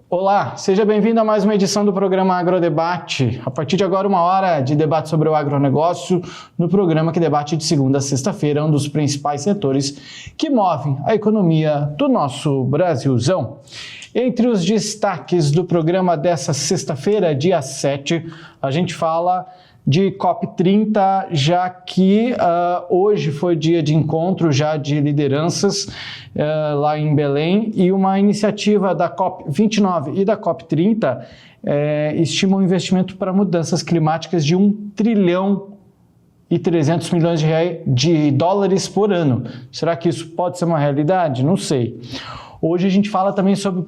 Olá, seja bem-vindo a mais uma edição do programa Agrodebate. A partir de agora, 1 hora de debate sobre o agronegócio no programa que debate de segunda a sexta-feira um dos principais setores que movem a economia do nosso Brasilzão. Entre os destaques do programa dessa sexta-feira, dia 7, a gente fala de COP30, já que hoje foi dia de encontro já de lideranças lá em Belém, e uma iniciativa da COP29 e da COP30 estima um investimento para mudanças climáticas de 1 trilhão e 300 milhões de dólares por ano. Será que isso pode ser uma realidade? Não sei. Hoje a gente fala também sobre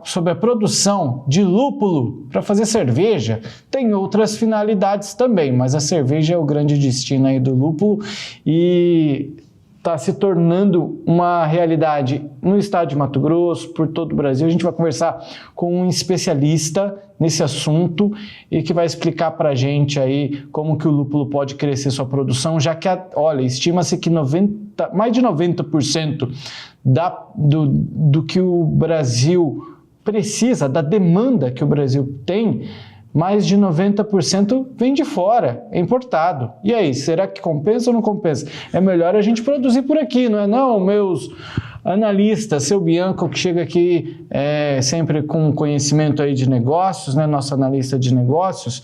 sobre a produção de lúpulo para fazer cerveja. Tem outras finalidades também, mas a cerveja é o grande destino aí do lúpulo e está se tornando uma realidade no estado de Mato Grosso, por todo o Brasil. A gente vai conversar com um especialista nesse assunto e que vai explicar para a gente aí como que o lúpulo pode crescer sua produção, já que, estima-se que mais de 90% do que o Brasil precisa, da demanda que o Brasil tem, mais de 90% vem de fora, é importado. E aí, será que compensa ou não compensa? É melhor a gente produzir por aqui, não é não, meus analistas, seu Bianco, que chega aqui sempre com conhecimento aí de negócios, né, nosso analista de negócios.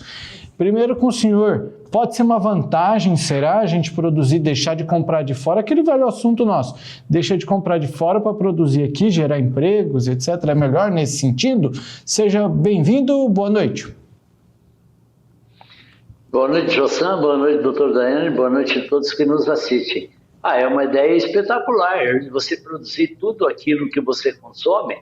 Primeiro com o senhor, pode ser uma vantagem, será, a gente produzir, deixar de comprar de fora? Aquele velho assunto nosso, deixa de comprar de fora para produzir aqui, gerar empregos, etc. É melhor nesse sentido? Seja bem-vindo, boa noite. Boa noite, Jossan, boa noite, doutor Daiane, boa noite a todos que nos assistem. É uma ideia espetacular, você produzir tudo aquilo que você consome,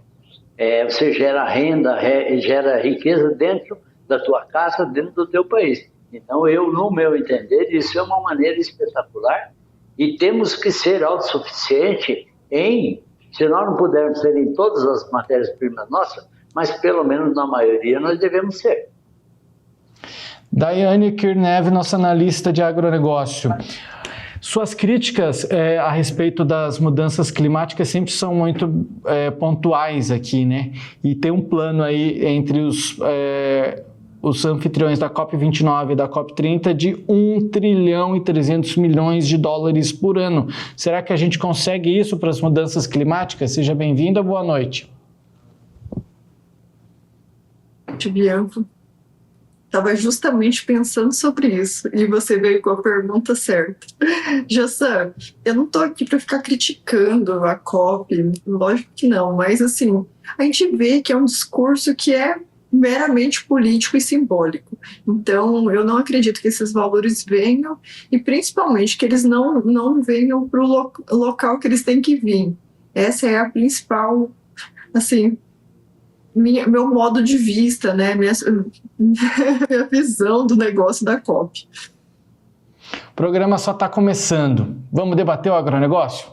você gera renda, gera riqueza dentro da tua casa, dentro do teu país. Então, no meu entender, isso é uma maneira espetacular e temos que ser autossuficientes se nós não pudermos ser em todas as matérias-primas nossas, mas pelo menos na maioria nós devemos ser. Daiane Kirnev, nossa analista de agronegócio. Suas críticas a respeito das mudanças climáticas sempre são muito pontuais aqui, né? E tem um plano aí entre os anfitriões da COP29 e da COP30 de 1 trilhão e 300 milhões de dólares por ano. Será que a gente consegue isso para as mudanças climáticas? Seja bem-vinda, boa noite. Bianco. Estava justamente pensando sobre isso e você veio com a pergunta certa. Jossan, eu não estou aqui para ficar criticando a COP, lógico que não, mas assim, a gente vê que é um discurso que é meramente político e simbólico. Então, eu não acredito que esses valores venham e principalmente que eles não venham para o local que eles têm que vir. Essa é a principal, assim, meu modo de vista, né? minha visão do negócio da COP. O programa só está começando. Vamos debater o agronegócio?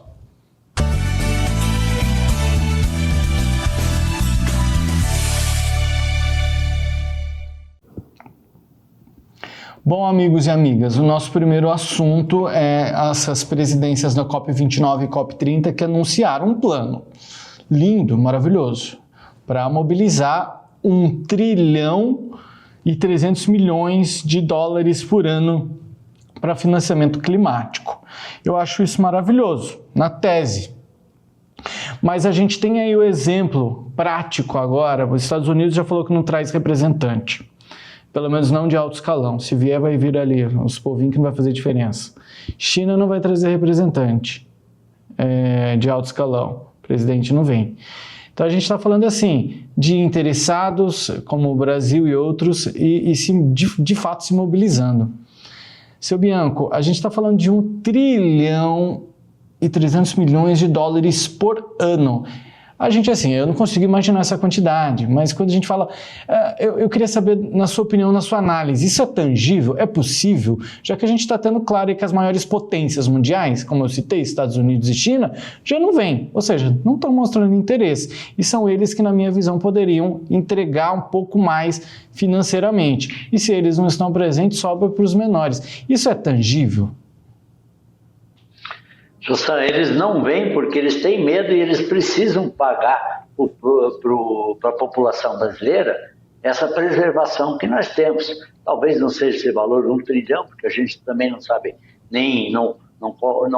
Bom, amigos e amigas, o nosso primeiro assunto é essas presidências da COP29 e COP30 que anunciaram um plano lindo, maravilhoso, para mobilizar 1 trilhão e 300 milhões de dólares por ano para financiamento climático. Eu acho isso maravilhoso, na tese. Mas a gente tem aí o exemplo prático agora. Os Estados Unidos já falou que não traz representante, pelo menos não de alto escalão. Se vier, vai vir ali, os povinhos que não vai fazer diferença. China não vai trazer representante de alto escalão, o presidente não vem. Então a gente está falando assim de interessados como o Brasil e outros e de fato se mobilizando. Seu Bianco, a gente está falando de 1 trilhão e 300 milhões de dólares por ano. A gente, assim, eu não consigo imaginar essa quantidade, mas quando a gente fala, eu queria saber, na sua opinião, na sua análise, isso é tangível? É possível? Já que a gente está tendo claro aí que as maiores potências mundiais, como eu citei, Estados Unidos e China, já não vêm, ou seja, não estão mostrando interesse. E são eles que, na minha visão, poderiam entregar um pouco mais financeiramente. E se eles não estão presentes, sobra para os menores. Isso é tangível? Jussá, eles não vêm porque eles têm medo e eles precisam pagar para a população brasileira essa preservação que nós temos. Talvez não seja esse valor de 1 trilhão, porque a gente também não sabe, nem não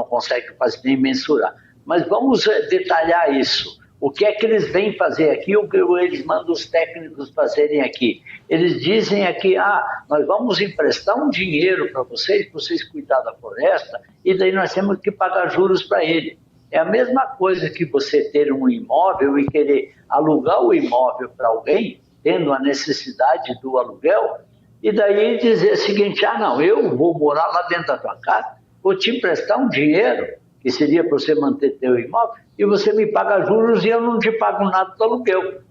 consegue quase nem mensurar. Mas vamos detalhar isso. O que é que eles vêm fazer aqui, o que eles mandam os técnicos fazerem aqui? Eles dizem aqui, nós vamos emprestar um dinheiro para vocês cuidar da floresta, e daí nós temos que pagar juros para ele. É a mesma coisa que você ter um imóvel e querer alugar o imóvel para alguém, tendo a necessidade do aluguel, e daí dizer o seguinte, não, eu vou morar lá dentro da tua casa, vou te emprestar um dinheiro, que seria para você manter teu imóvel, e você me paga juros e eu não te pago nada do aluguel.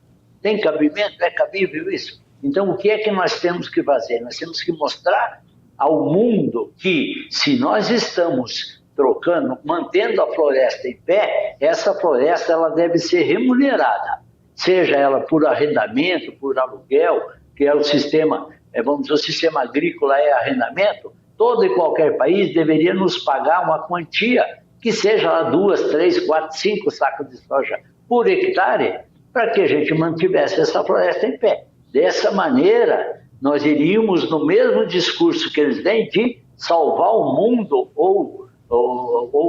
Tem cabimento? É cabível isso? Então, o que é que nós temos que fazer? Nós temos que mostrar ao mundo que, se nós estamos trocando, mantendo a floresta em pé, essa floresta ela deve ser remunerada, seja ela por arrendamento, por aluguel, que é o sistema, vamos dizer, o sistema agrícola é arrendamento. Todo e qualquer país deveria nos pagar uma quantia que seja lá 2, 3, 4, 5 sacos de soja por hectare, para que a gente mantivesse essa floresta em pé. Dessa maneira, nós iríamos no mesmo discurso que eles têm de salvar o mundo ou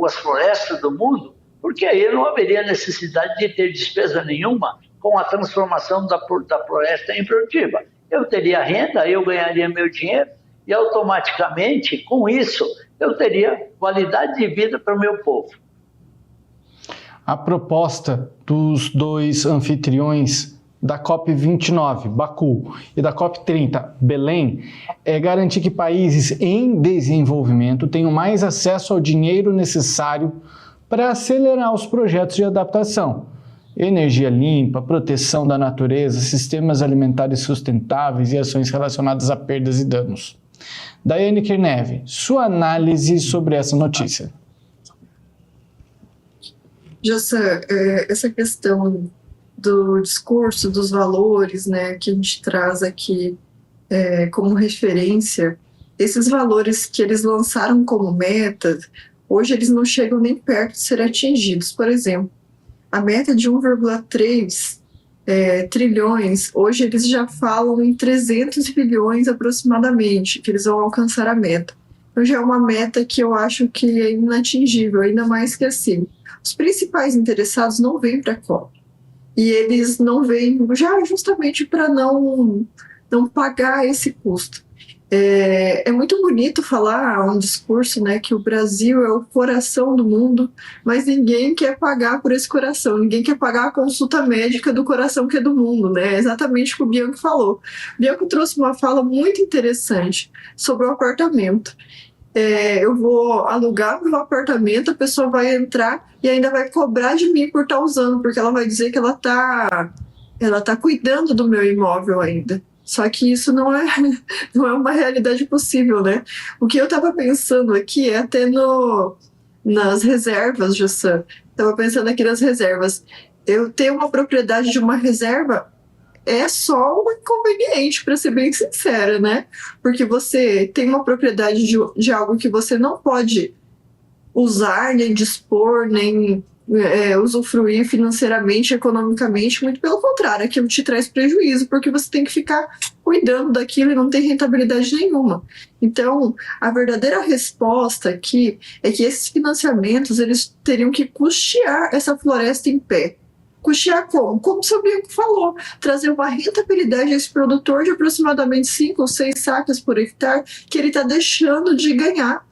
as florestas do mundo, porque aí não haveria necessidade de ter despesa nenhuma com a transformação da floresta em produtiva. Eu teria renda, eu ganharia meu dinheiro, e automaticamente, com isso, eu teria qualidade de vida para o meu povo. A proposta dos dois anfitriões da COP29, Baku, e da COP30, Belém, é garantir que países em desenvolvimento tenham mais acesso ao dinheiro necessário para acelerar os projetos de adaptação. Energia limpa, proteção da natureza, sistemas alimentares sustentáveis e ações relacionadas a perdas e danos. Daiane Kerneve, sua análise sobre essa notícia. Jossa, essa questão do discurso, dos valores, né, que a gente traz aqui como referência, esses valores que eles lançaram como meta, hoje eles não chegam nem perto de serem atingidos. Por exemplo, a meta de 1,3 trilhões, hoje eles já falam em 300 bilhões aproximadamente, que eles vão alcançar a meta. Então já é uma meta que eu acho que é inatingível, ainda mais que assim, os principais interessados não vêm para a COP. E eles não vêm já justamente para não pagar esse custo. É muito bonito falar um discurso, né, que o Brasil é o coração do mundo, mas ninguém quer pagar por esse coração, ninguém quer pagar a consulta médica do coração que é do mundo, né? É exatamente o que o Bianco falou. O Bianco trouxe uma fala muito interessante sobre o apartamento. Eu vou alugar meu apartamento, a pessoa vai entrar e ainda vai cobrar de mim por estar usando, porque ela vai dizer que ela tá cuidando do meu imóvel ainda. Só que isso não é uma realidade possível, né? O que eu estava pensando aqui é até nas reservas, Jussan. Estava pensando aqui nas reservas. Eu ter uma propriedade de uma reserva é só um inconveniente, para ser bem sincera, né? Porque você tem uma propriedade de algo que você não pode usar, nem dispor, nem usufruir financeiramente, economicamente, muito pelo contrário, aquilo te traz prejuízo, porque você tem que ficar cuidando daquilo e não tem rentabilidade nenhuma. Então, a verdadeira resposta aqui é que esses financiamentos, eles teriam que custear essa floresta em pé. Custear como? Como o seu Bianco falou, trazer uma rentabilidade a esse produtor de aproximadamente 5 ou 6 sacas por hectare, que ele está deixando de ganhar,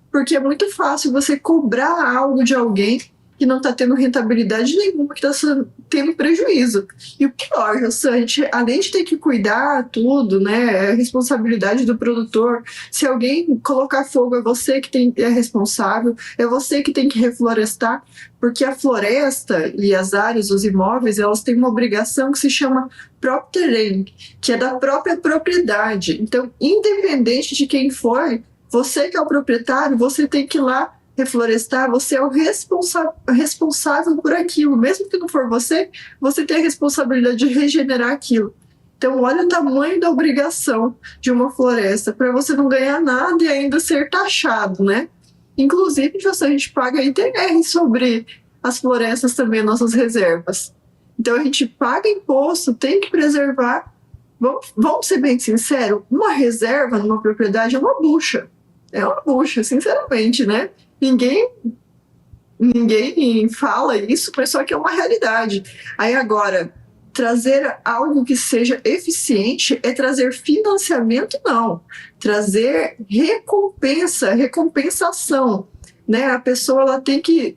porque é muito fácil você cobrar algo de alguém que não está tendo rentabilidade nenhuma, que está tendo prejuízo. E o pior, a gente, além de ter que cuidar tudo, né, é a responsabilidade do produtor. Se alguém colocar fogo, é você que é responsável, é você que tem que reflorestar, porque a floresta e as áreas, os imóveis, elas têm uma obrigação que se chama próprio terreno, que é da própria propriedade. Então, independente de quem for, você que é o proprietário, você tem que ir lá reflorestar, você é o responsável por aquilo. Mesmo que não for você tem a responsabilidade de regenerar aquilo. Então, olha o tamanho da obrigação de uma floresta, para você não ganhar nada e ainda ser taxado, né? Inclusive, a gente paga ITR sobre as florestas também, nossas reservas. Então, a gente paga imposto, tem que preservar. Vamos ser bem sinceros, uma reserva numa propriedade é uma bucha. É uma bucha, sinceramente, né? Ninguém fala isso, mas só que é uma realidade. Aí agora, trazer algo que seja eficiente é trazer financiamento, não. Trazer recompensação. Né? A pessoa ela tem que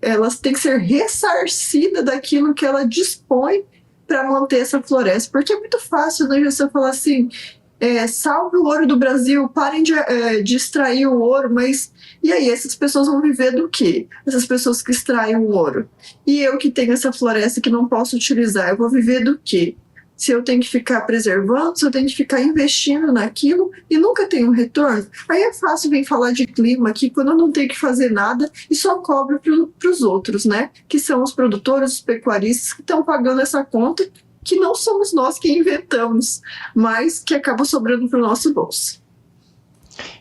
ser ressarcida daquilo que ela dispõe para manter essa floresta. Porque é muito fácil, né, você falar assim, salve o ouro do Brasil, parem de extrair o ouro, mas e aí, essas pessoas vão viver do quê? Essas pessoas que extraem o ouro. E eu que tenho essa floresta que não posso utilizar, eu vou viver do quê? Se eu tenho que ficar preservando, se eu tenho que ficar investindo naquilo e nunca tenho um retorno, aí é fácil vir falar de clima aqui quando eu não tenho que fazer nada e só cobro para os outros, né? Que são os produtores, os pecuaristas que estão pagando essa conta, que não somos nós que inventamos, mas que acaba sobrando para o nosso bolso.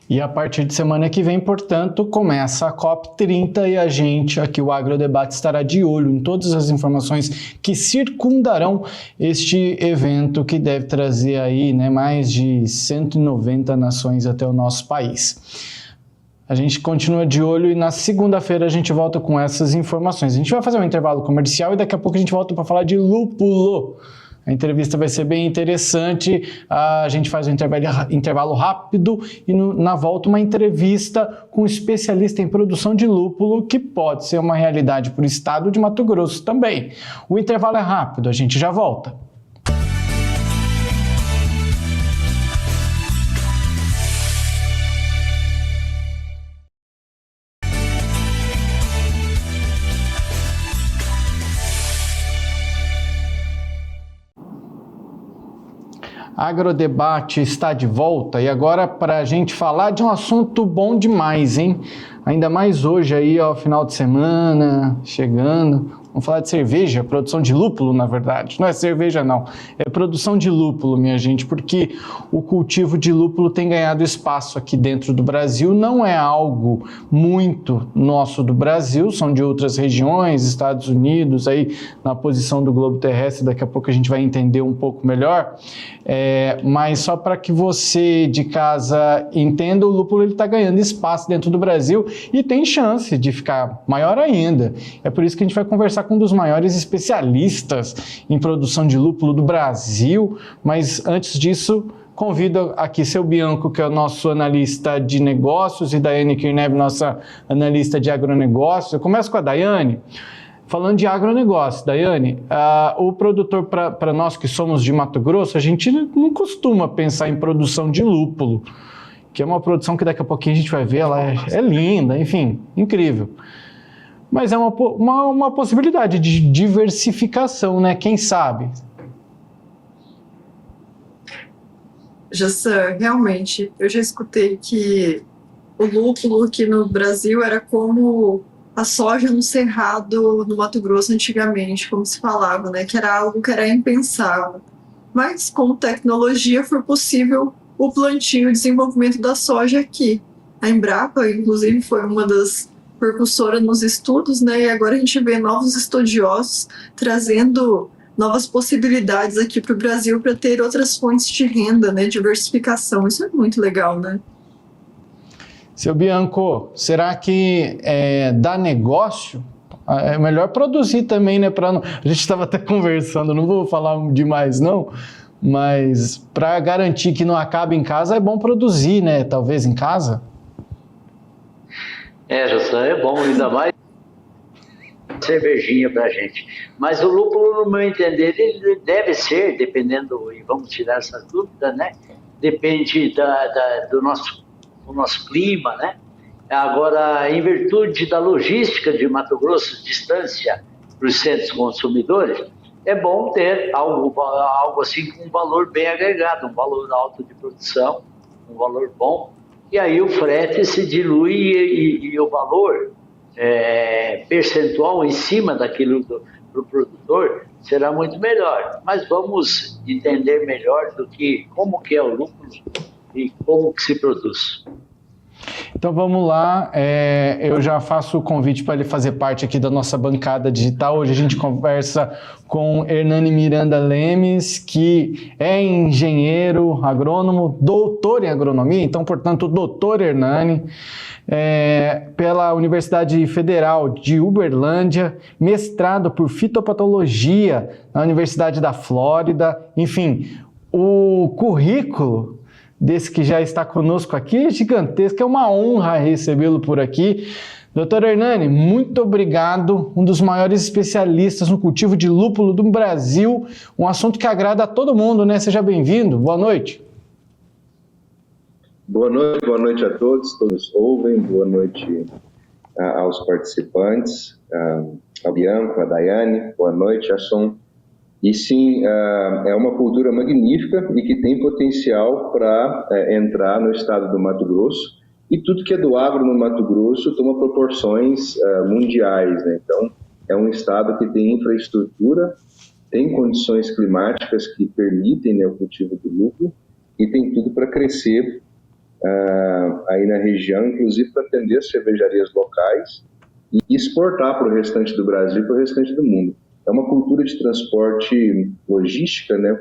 E a partir de semana que vem, portanto, começa a COP30 e a gente aqui, o Agrodebate, estará de olho em todas as informações que circundarão este evento que deve trazer aí, né, mais de 190 nações até o nosso país. A gente continua de olho e na segunda-feira a gente volta com essas informações. A gente vai fazer um intervalo comercial e daqui a pouco a gente volta para falar de lúpulo. A entrevista vai ser bem interessante, a gente faz um intervalo rápido e na volta uma entrevista com um especialista em produção de lúpulo, que pode ser uma realidade para o estado de Mato Grosso também. O intervalo é rápido, a gente já volta. Agrodebate está de volta e agora para a gente falar de um assunto bom demais, hein? Ainda mais hoje aí, ó, final de semana, chegando. Vamos falar de cerveja, produção de lúpulo, na verdade. Não é cerveja, não. É produção de lúpulo, minha gente, porque o cultivo de lúpulo tem ganhado espaço aqui dentro do Brasil. Não é algo muito nosso do Brasil, são de outras regiões, Estados Unidos, aí na posição do globo terrestre, daqui a pouco a gente vai entender um pouco melhor. Mas só para que você de casa entenda, o lúpulo está ganhando espaço dentro do Brasil e tem chance de ficar maior ainda. É por isso que a gente vai conversar com um dos maiores especialistas em produção de lúpulo do Brasil, mas antes disso, convido aqui seu Bianco, que é o nosso analista de negócios, e Daiane Kirneb, nossa analista de agronegócio. Eu começo com a Daiane. Falando de agronegócio, Daiane, o produtor, para nós que somos de Mato Grosso, a gente não costuma pensar em produção de lúpulo, que é uma produção que daqui a pouquinho a gente vai ver, ela é linda, enfim, incrível. Mas é uma possibilidade de diversificação, né? Quem sabe? Jassan, realmente, eu já escutei que o lúpulo aqui no Brasil era como a soja no cerrado no Mato Grosso antigamente, como se falava, né? Que era algo que era impensável. Mas com tecnologia foi possível o plantio e o desenvolvimento da soja aqui. A Embrapa, inclusive, foi uma das percussoras nos estudos, né? E agora a gente vê novos estudiosos trazendo novas possibilidades aqui para o Brasil para ter outras fontes de renda, né? Diversificação. Isso é muito legal, né? Seu Bianco, será que dá negócio? É melhor produzir também, né? A gente estava até conversando, não vou falar demais não, mas para garantir que não acabe em casa é bom produzir, né? Talvez em casa. Jassan, é bom, ainda mais cervejinha pra gente. Mas o lúpulo, no meu entender, ele deve ser, dependendo, e vamos tirar essa dúvida, né? Depende do nosso clima, né? Agora, em virtude da logística de Mato Grosso, distância para os centros consumidores, é bom ter algo assim com um valor bem agregado, um valor alto de produção, um valor bom. E aí o frete se dilui e o valor percentual em cima daquilo para o produtor será muito melhor. Mas vamos entender melhor como que é o lúpulo e como que se produz. Então vamos lá, eu já faço o convite para ele fazer parte aqui da nossa bancada digital. Hoje a gente conversa com Hernani Miranda Lemes, que é engenheiro agrônomo, doutor em agronomia, então, portanto, doutor Hernani, pela Universidade Federal de Uberlândia, mestrado por fitopatologia na Universidade da Flórida, enfim, o currículo desse que já está conosco aqui é gigantesco, é uma honra recebê-lo por aqui. Doutor Hernani, muito obrigado, um dos maiores especialistas no cultivo de lúpulo do Brasil, um assunto que agrada a todo mundo, né? Seja bem-vindo, boa noite. Boa noite a todos ouvem, boa noite aos participantes, ao Bianco, a Daiane, boa noite, Asson. E sim, é uma cultura magnífica e que tem potencial para entrar no estado do Mato Grosso, e tudo que é do agro no Mato Grosso toma proporções mundiais, né? Então, é um estado que tem infraestrutura, tem condições climáticas que permitem, né, o cultivo do lúpulo, e tem tudo para crescer aí na região, inclusive para atender as cervejarias locais e exportar para o restante do Brasil e para o restante do mundo. É uma cultura de transporte logística, né?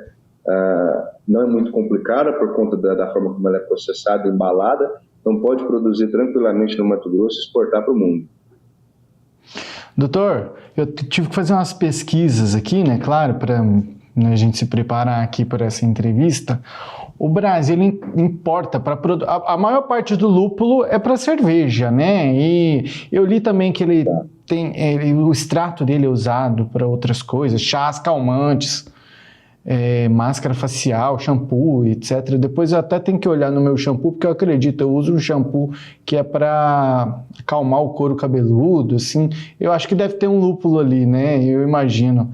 Não é muito complicada por conta da forma como ela é processada, embalada, então pode produzir tranquilamente no Mato Grosso e exportar para o mundo. Doutor, eu tive que fazer umas pesquisas aqui, né, claro, para a gente se preparar aqui para essa entrevista. O Brasil importa a maior parte do lúpulo é para cerveja, né? E eu li também que ele tem o extrato dele é usado para outras coisas, chás, calmantes, máscara facial, shampoo, etc. Depois eu até tenho que olhar no meu shampoo, porque eu acredito, eu uso um shampoo que é para acalmar o couro cabeludo, assim. Eu acho que deve ter um lúpulo ali, né? Eu imagino.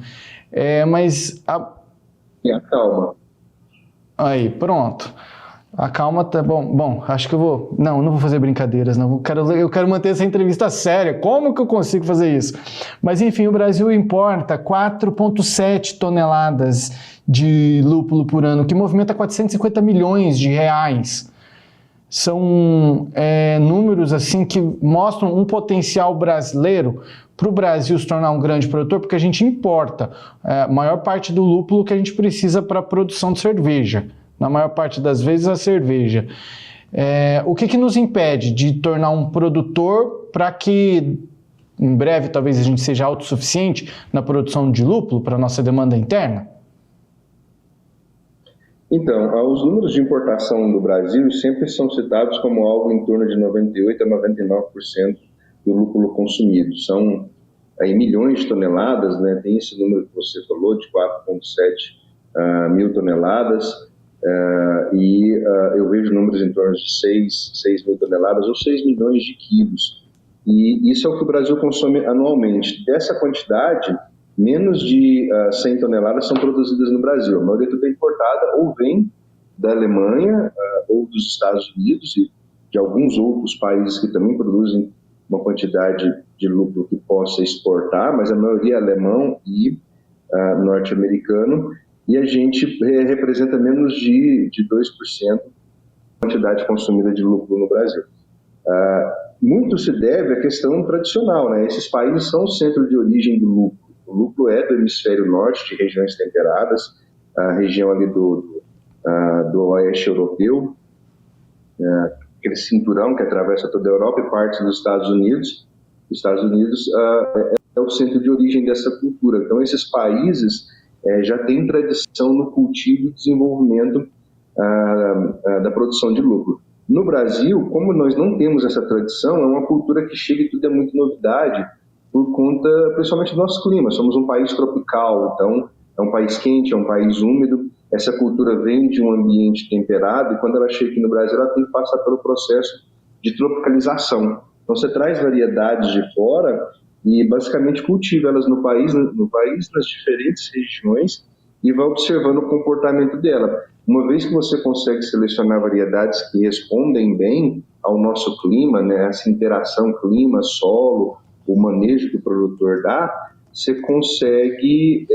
Mas Acalma. Aí, pronto. A calma tá bom. Bom, acho que eu vou. Não vou fazer brincadeiras, não. Eu quero manter essa entrevista séria. Como que eu consigo fazer isso? Mas enfim, o Brasil importa 4,7 toneladas de lúpulo por ano, que movimenta 450 milhões de reais. São números assim que mostram um potencial brasileiro para o Brasil se tornar um grande produtor, porque a gente importa a maior parte do lúpulo que a gente precisa para a produção de cerveja. Na maior parte das vezes, a cerveja. O que nos impede de tornar um produtor para que, em breve, talvez a gente seja autossuficiente na produção de lúpulo para a nossa demanda interna? Então, os números de importação do Brasil sempre são citados como algo em torno de 98% a 99% do lúpulo consumido. São aí milhões de toneladas, né? Tem esse número que você falou, de 4,7 mil toneladas, eu vejo números em torno de 6 mil toneladas ou 6 milhões de quilos. E isso é o que o Brasil consome anualmente. Dessa quantidade, menos de 100 toneladas são produzidas no Brasil. A maioria tudo é importada ou vem da Alemanha ou dos Estados Unidos e de alguns outros países que também produzem uma quantidade de lúpulo que possa exportar, mas a maioria é alemão e norte-americano, e a gente representa menos de 2% da quantidade consumida de lúpulo no Brasil. Muito se deve à questão tradicional, né? Esses países são o centro de origem do lúpulo. O lúpulo é do hemisfério norte, de regiões temperadas, a região ali do oeste europeu, aquele cinturão que atravessa toda a Europa e parte dos Estados Unidos. Os Estados Unidos é o centro de origem dessa cultura. Então, esses países já têm tradição no cultivo e desenvolvimento da produção de lúpulo. No Brasil, como nós não temos essa tradição, é uma cultura que chega e tudo é muito novidade, por conta, principalmente do nosso clima. Somos um país tropical, então é um país quente, é um país úmido. Essa cultura vem de um ambiente temperado e quando ela chega aqui no Brasil, ela tem que passar pelo processo de tropicalização. Então você traz variedades de fora e basicamente cultiva elas no país, nas diferentes regiões, e vai observando o comportamento dela. Uma vez que você consegue selecionar variedades que respondem bem ao nosso clima, né, essa interação clima-solo, o manejo que o produtor dá, você consegue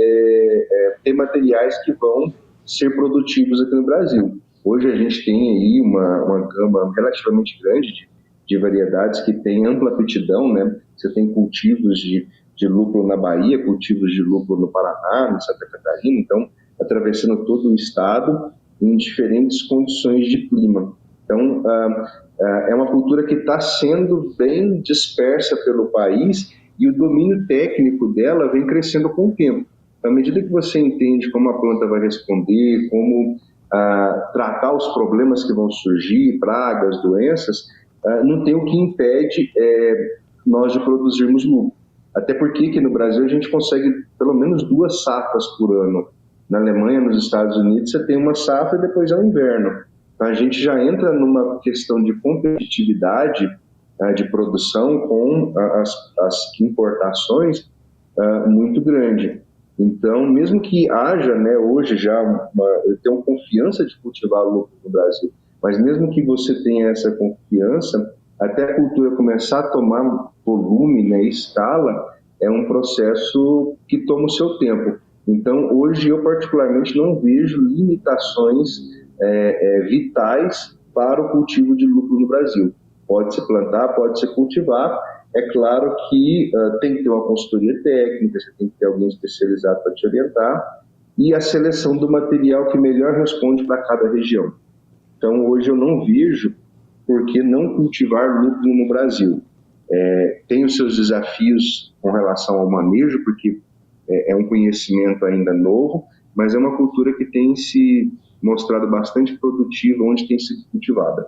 ter materiais que vão ser produtivos aqui no Brasil. Hoje a gente tem aí uma gama relativamente grande de variedades que têm ampla aptidão, né? Você tem cultivos de lúpulo na Bahia, cultivos de lúpulo no Paraná, em Santa Catarina, então atravessando todo o estado em diferentes condições de clima. Então, é uma cultura que está sendo bem dispersa pelo país e o domínio técnico dela vem crescendo com o tempo. À medida que você entende como a planta vai responder, como tratar os problemas que vão surgir, pragas, doenças, não tem o que impede nós de produzirmos lúpulo. Até porque aqui no Brasil a gente consegue pelo menos 2 safras por ano. Na Alemanha, nos Estados Unidos, você tem uma safra e depois é o inverno. Então a gente já entra numa questão de competitividade de produção com as importações muito grande. Então, mesmo que haja, né, hoje já eu tenho confiança de cultivar lúpulo no Brasil, mas mesmo que você tenha essa confiança, até a cultura começar a tomar volume, né, escala, é um processo que toma o seu tempo. Então, hoje eu particularmente não vejo limitações vitais para o cultivo de lúpulo no Brasil. Pode-se plantar, pode-se cultivar. É claro que tem que ter uma consultoria técnica, você tem que ter alguém especializado para te orientar, e a seleção do material que melhor responde para cada região. Então, hoje eu não vejo por que não cultivar lúpulo no Brasil. Tem os seus desafios com relação ao manejo, porque é um conhecimento ainda novo, mas é uma cultura que tem se mostrado bastante produtiva onde tem sido cultivada.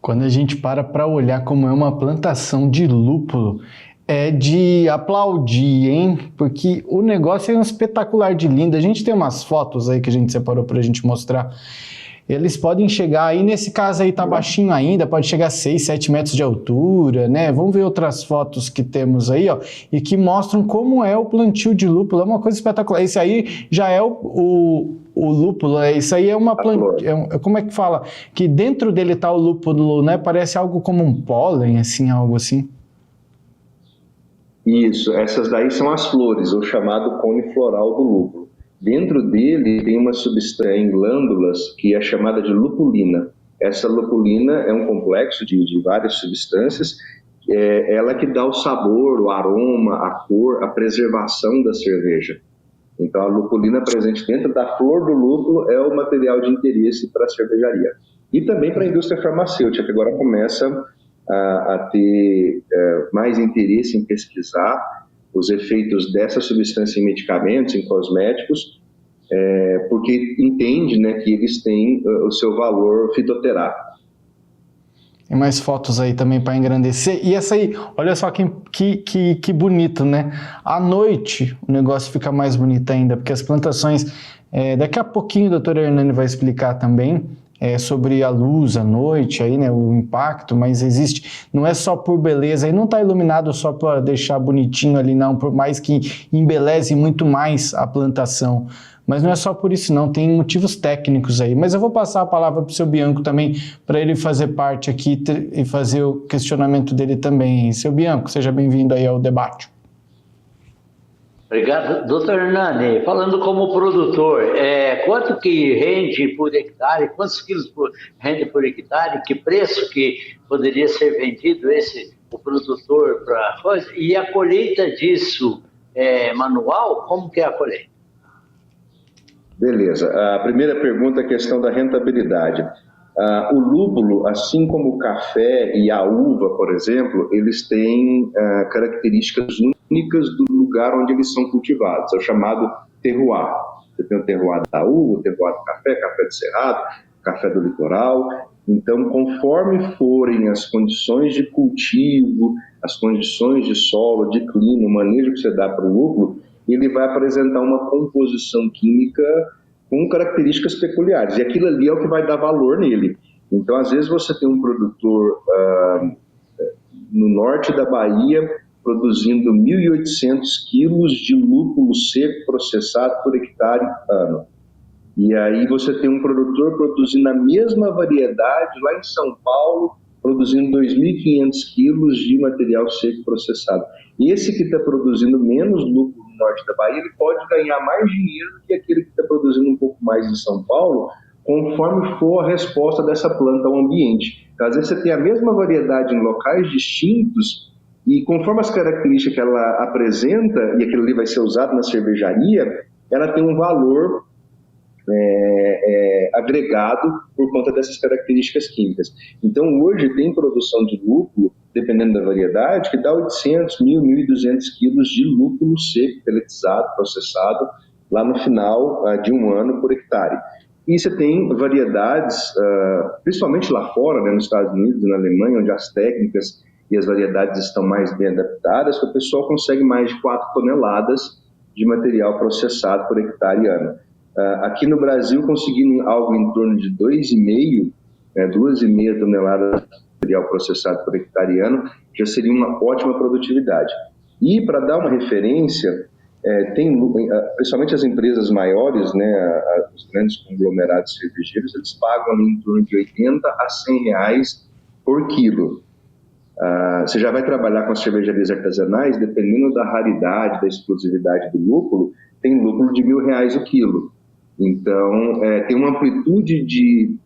Quando a gente para olhar como é uma plantação de lúpulo, é de aplaudir, hein? Porque o negócio é um espetacular de lindo. A gente tem umas fotos aí que a gente separou para a gente mostrar. Eles podem chegar aí, nesse caso aí tá baixinho ainda, pode chegar a 6, 7 metros de altura, né? Vamos ver outras fotos que temos aí, ó, e que mostram como é o plantio de lúpulo. É uma coisa espetacular. Esse aí já é o lúpulo, isso aí é uma planta, como é que fala? Que dentro dele tá o lúpulo, né? Parece algo como um pólen, assim, algo assim. Isso, essas daí são as flores, o chamado cone floral do lúpulo. Dentro dele tem uma substância em glândulas que é chamada de lupulina. Essa lupulina é um complexo de várias substâncias, ela que dá o sabor, o aroma, a cor, a preservação da cerveja. Então a lupulina presente dentro da flor do lúpulo é o material de interesse para a cervejaria. E também para a indústria farmacêutica, que agora começa a ter mais interesse em pesquisar os efeitos dessa substância em medicamentos, em cosméticos, porque entende, né, que eles têm o seu valor fitoterápico. Tem mais fotos aí também para engrandecer. E essa aí, olha só que bonito, né? À noite o negócio fica mais bonito ainda, porque as plantações, daqui a pouquinho o doutor Hernani vai explicar também, sobre a luz à noite, aí, né, o impacto, mas existe, não é só por beleza, e não está iluminado só para deixar bonitinho ali, não, por mais que embeleze muito mais a plantação. Mas não é só por isso não, tem motivos técnicos aí. Mas eu vou passar a palavra para o seu Bianco também, para ele fazer parte aqui e fazer o questionamento dele também. Seu Bianco, seja bem-vindo aí ao debate. Obrigado. Doutor Hernani, falando como produtor, quanto que rende por hectare, quantos quilos rende por hectare, que preço que poderia ser vendido o produtor para coisa, e a colheita disso manual, como que é a colheita? Beleza. A primeira pergunta é a questão da rentabilidade. O lúpulo, assim como o café e a uva, por exemplo, eles têm características únicas do lugar onde eles são cultivados. É o chamado terroir. Você tem o terroir da uva, o terroir do café, café do cerrado, café do litoral. Então, conforme forem as condições de cultivo, as condições de solo, de clima, o manejo que você dá para o lúpulo, ele vai apresentar uma composição química com características peculiares. E aquilo ali é o que vai dar valor nele. Então, às vezes, você tem um produtor no norte da Bahia produzindo 1.800 quilos de lúpulo seco processado por hectare ano. E aí você tem um produtor produzindo a mesma variedade lá em São Paulo, produzindo 2.500 quilos de material seco processado. E esse que está produzindo menos lúpulo no norte da Bahia, ele pode ganhar mais dinheiro do que aquele que está produzindo um pouco mais em São Paulo, conforme for a resposta dessa planta ao ambiente. Então, às vezes você tem a mesma variedade em locais distintos e conforme as características que ela apresenta, e aquilo ali vai ser usado na cervejaria, ela tem um valor agregado por conta dessas características químicas. Então, hoje tem produção de lúpulo, dependendo da variedade, que dá 800, 1.000, 1.200 quilos de lúpulo seco, peletizado, processado, lá no final de um ano por hectare. E você tem variedades, principalmente lá fora, né, nos Estados Unidos e na Alemanha, onde as técnicas e as variedades estão mais bem adaptadas, que o pessoal consegue mais de 4 toneladas de material processado por hectare ano. Aqui no Brasil, conseguindo algo em torno de 2,5 toneladas de material processado por hectare ano, já seria uma ótima produtividade. E, para dar uma referência, principalmente as empresas maiores, né, os grandes conglomerados cervejeiros, eles pagam em torno de 80 a 100 reais por quilo. Você já vai trabalhar com as cervejarias artesanais, dependendo da raridade, da exclusividade do lúpulo, tem lúpulo de R$1.000 o quilo. Então, tem uma amplitude de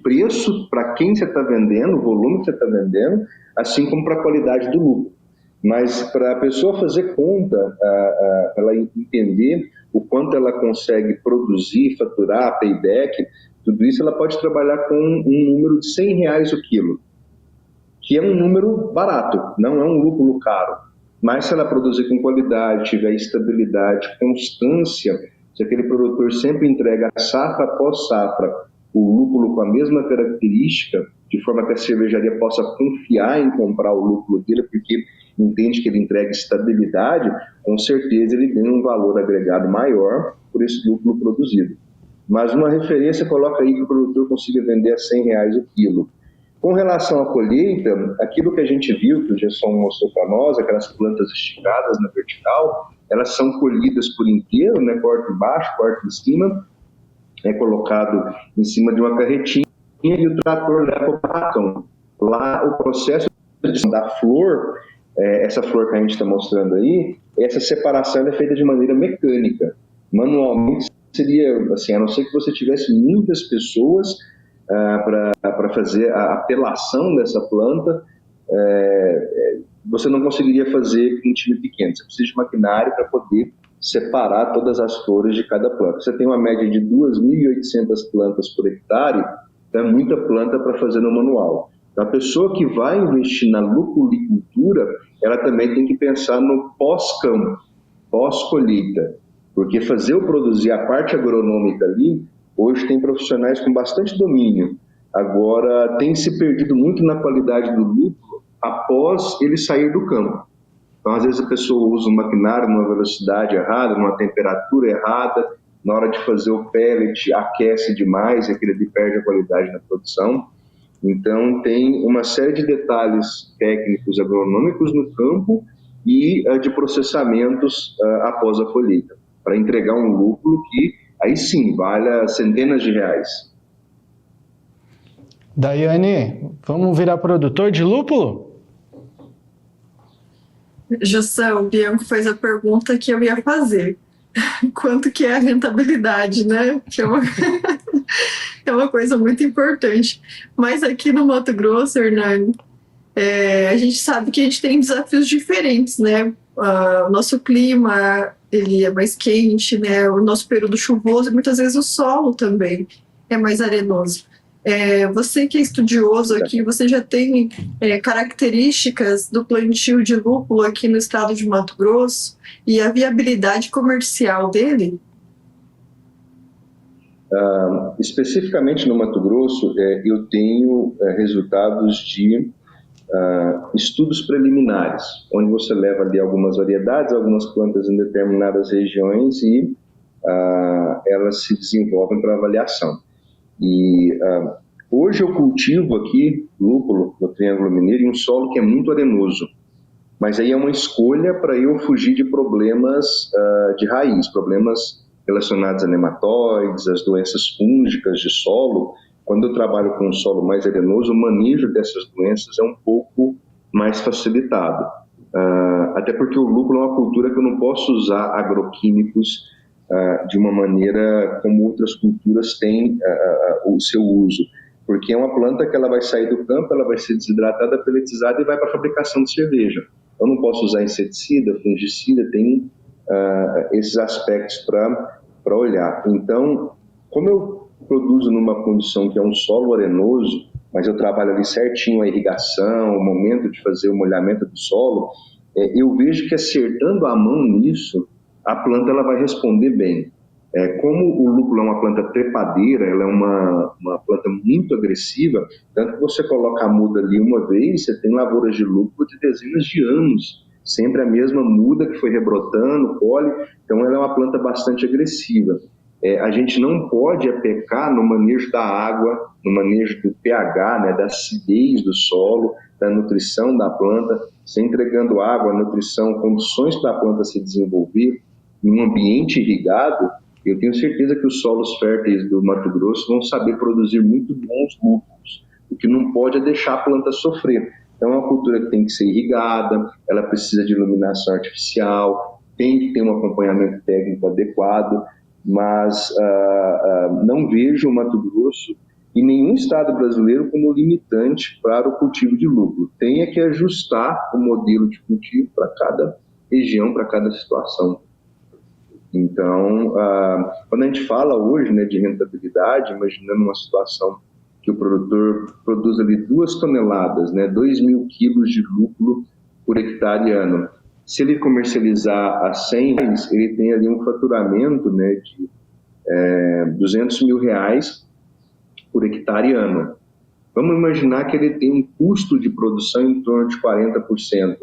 preço para quem você está vendendo, o volume que você está vendendo, assim como para a qualidade do lúpulo. Mas para a pessoa fazer conta, ela entender o quanto ela consegue produzir, faturar, payback, tudo isso ela pode trabalhar com um número de R$100 o quilo, que é um número barato, não é um lúpulo caro. Mas se ela produzir com qualidade, tiver estabilidade, constância, se aquele produtor sempre entrega safra após safra o lúpulo com a mesma característica, de forma que a cervejaria possa confiar em comprar o lúpulo dele, porque entende que ele entrega estabilidade, com certeza ele tem um valor agregado maior por esse lúpulo produzido. Mas uma referência coloca aí que o produtor consiga vender a R$100 o quilo. Com relação à colheita, aquilo que a gente viu, que o Gerson mostrou para nós, aquelas plantas esticadas na vertical, elas são colhidas por inteiro, né, corte embaixo, corte em cima, é colocado em cima de uma carretinha e o trator leva para o barracão. Lá o processo da flor, essa flor que a gente está mostrando aí, essa separação é feita de maneira mecânica. Manualmente seria, assim, a não ser que você tivesse muitas pessoas para fazer a apelação dessa planta, você não conseguiria fazer em time pequeno. Você precisa de maquinário para poder separar todas as flores de cada planta. Você tem uma média de 2.800 plantas por hectare, então é muita planta para fazer no manual. Então, a pessoa que vai investir na lupulicultura, ela também tem que pensar no pós-campo, pós-colheita, porque produzir a parte agronômica ali, hoje tem profissionais com bastante domínio. Agora, tem se perdido muito na qualidade do lúpulo após ele sair do campo. Então, às vezes a pessoa usa o maquinário numa velocidade errada, numa temperatura errada, na hora de fazer o pellet aquece demais e aquele ali perde a qualidade na produção. Então, tem uma série de detalhes técnicos agronômicos no campo e de processamentos após a colheita, para entregar um lúpulo que aí sim valha centenas de reais. Daiane, vamos virar produtor de lúpulo? José, o Bianco fez a pergunta que eu ia fazer. Quanto que é a rentabilidade, né? Que é uma coisa muito importante. Mas aqui no Mato Grosso, Hernani, a gente sabe que a gente tem desafios diferentes, né? O nosso clima, ele é mais quente, né? O nosso período chuvoso e muitas vezes o solo também é mais arenoso. Você que é estudioso aqui, você já tem características do plantio de lúpulo aqui no estado de Mato Grosso e a viabilidade comercial dele? Especificamente no Mato Grosso, eu tenho resultados de estudos preliminares, onde você leva ali algumas variedades, algumas plantas em determinadas regiões e elas se desenvolvem para avaliação. E hoje eu cultivo aqui lúpulo no Triângulo Mineiro em um solo que é muito arenoso, mas aí é uma escolha para eu fugir de problemas de raiz, problemas relacionados a nematóides, as doenças fúngicas de solo. Quando eu trabalho com um solo mais arenoso, o manejo dessas doenças é um pouco mais facilitado. Até porque o lúpulo é uma cultura que eu não posso usar agroquímicos de uma maneira como outras culturas têm o seu uso. Porque é uma planta que ela vai sair do campo, ela vai ser desidratada, pelletizada e vai para a fabricação de cerveja. Eu não posso usar inseticida, fungicida, tem esses aspectos para olhar. Então, como eu produzo numa condição que é um solo arenoso, mas eu trabalho ali certinho a irrigação, o momento de fazer o molhamento do solo, eu vejo que acertando a mão nisso, a planta ela vai responder bem. Como o lúpulo é uma planta trepadeira, ela é uma planta muito agressiva, tanto que você coloca a muda ali uma vez, você tem lavouras de lúpulo de dezenas de anos, sempre a mesma muda que foi rebrotando, colhe, então ela é uma planta bastante agressiva. A gente não pode pecar no manejo da água, no manejo do pH, né, da acidez do solo, da nutrição da planta, você entregando água, nutrição, condições para a planta se desenvolver em um ambiente irrigado. Eu tenho certeza que os solos férteis do Mato Grosso vão saber produzir muito bons lúpulos. O que não pode é deixar a planta sofrer. Então é uma cultura que tem que ser irrigada, ela precisa de iluminação artificial, tem que ter um acompanhamento técnico adequado, mas não vejo o Mato Grosso e nenhum estado brasileiro como limitante para o cultivo de lúpulo. Tem que ajustar o modelo de cultivo para cada região, para cada situação. Então, quando a gente fala hoje, né, de rentabilidade, imaginando uma situação que o produtor produz ali 2 toneladas, né, 2.000 quilos de lúpulo por hectare ano. Se ele comercializar a R$100, ele tem ali um faturamento, né, de R$200 mil por hectare ano. Vamos imaginar que ele tem um custo de produção em torno de 40%.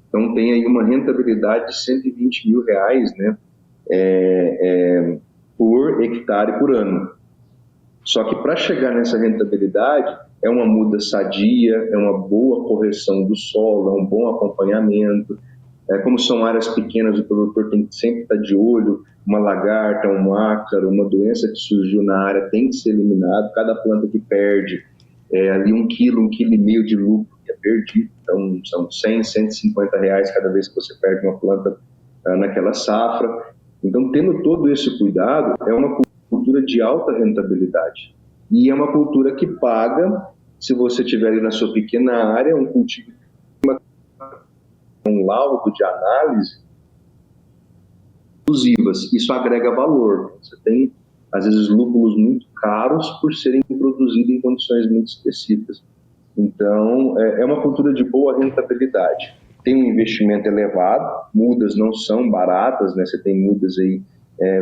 Então, tem aí uma rentabilidade de R$120 mil, né, por hectare por ano. Só que para chegar nessa rentabilidade, é uma muda sadia, é uma boa correção do solo, é um bom acompanhamento. Como são áreas pequenas, o produtor tem que sempre estar de olho, uma lagarta, um ácaro, uma doença que surgiu na área tem que ser eliminado. Cada planta que perde, ali 1 quilo, 1,5 quilo de lucro que é perdido. Então, são R$100, R$150 cada vez que você perde uma planta naquela safra. Então, tendo todo esse cuidado, é uma cultura de alta rentabilidade. E é uma cultura que paga, se você tiver ali na sua pequena área, um cultivo, um laudo de análise, exclusivas. Isso agrega valor. Você tem, às vezes, lúpulos muito caros por serem produzidos em condições muito específicas. Então, é uma cultura de boa rentabilidade. Tem um investimento elevado, mudas não são baratas, né? Você tem mudas aí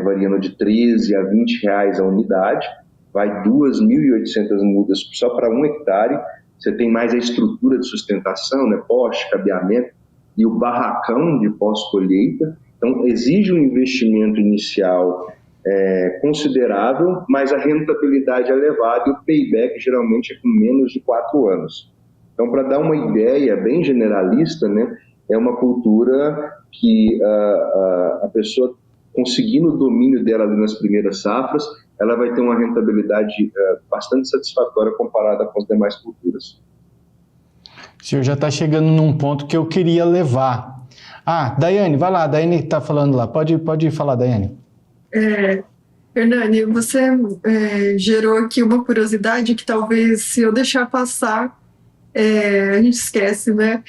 variando de R$13 a R$20 a unidade, vai 2.800 mudas só para 1 hectare. Você tem mais a estrutura de sustentação, né? Poste, cabeamento e o barracão de pós-colheita. Então, exige um investimento inicial considerável, mas a rentabilidade é elevada e o payback geralmente é com menos de 4 anos. Então, para dar uma ideia bem generalista, né, é uma cultura que a pessoa, conseguindo o domínio dela ali nas primeiras safras, ela vai ter uma rentabilidade bastante satisfatória comparada com as demais culturas. O senhor já está chegando num ponto que eu queria levar. Daiane, vai lá, a Daiane está falando lá. Pode falar, Daiane. Hernani, você gerou aqui uma curiosidade que talvez, se eu deixar passar, a gente esquece, né?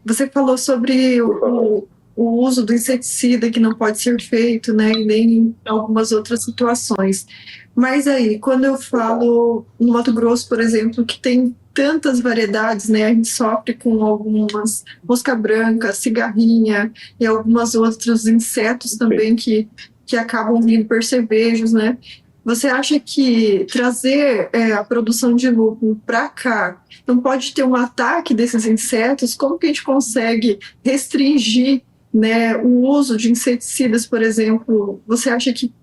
Você falou sobre o uso do inseticida que não pode ser feito, né? E nem em algumas outras situações. Mas aí, quando eu falo no Mato Grosso, por exemplo, que tem tantas variedades, né? A gente sofre com algumas mosca branca, cigarrinha e algumas outros insetos também que acabam vindo percevejos, né? Você acha que trazer a produção de lúpulo para cá não pode ter um ataque desses insetos? Como que a gente consegue restringir, né, o uso de inseticidas, por exemplo? Você acha que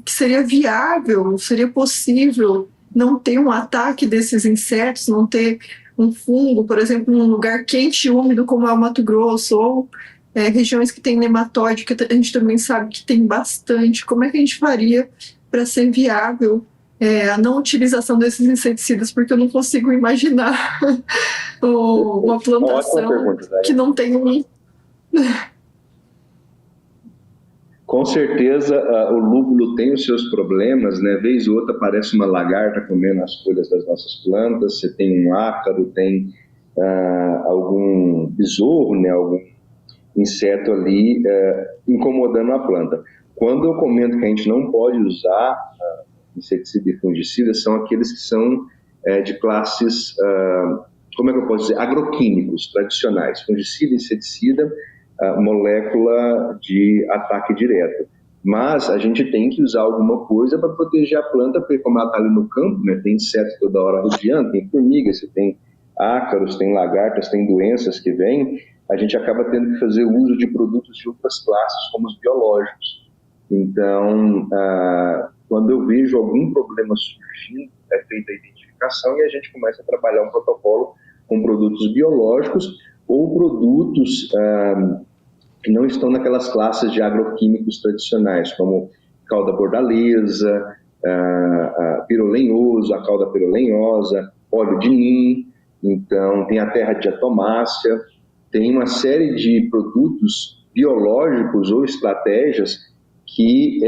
seria viável, seria possível não ter um ataque desses insetos, não ter um fungo, por exemplo, num lugar quente e úmido como é o Mato Grosso, ou regiões que tem nematóide, que a gente também sabe que tem bastante? Como é que a gente faria para ser viável a não utilização desses inseticidas? Porque eu não consigo imaginar uma plantação que não tem um... Com certeza, o lúpulo tem os seus problemas, né? Vez ou outra aparece uma lagarta comendo as folhas das nossas plantas, você tem um ácaro, tem algum besouro, né? Algum inseto ali incomodando a planta. Quando eu comento que a gente não pode usar inseticida e fungicida, são aqueles que são de classes, como é que eu posso dizer, agroquímicos tradicionais, fungicida, inseticida, molécula de ataque direto. Mas a gente tem que usar alguma coisa para proteger a planta, porque como ela está ali no campo, né, tem insetos toda hora rodeando, tem formigas, você tem ácaros, tem lagartas, tem doenças que vêm, a gente acaba tendo que fazer uso de produtos de outras classes, como os biológicos. Então, quando eu vejo algum problema surgindo, é feita a identificação e a gente começa a trabalhar um protocolo com produtos biológicos ou produtos que não estão naquelas classes de agroquímicos tradicionais, como cauda bordaleza, pirolenhoso, a cauda pirolenhosa, óleo de nim, então tem a terra de diatomácea, tem uma série de produtos biológicos ou estratégias que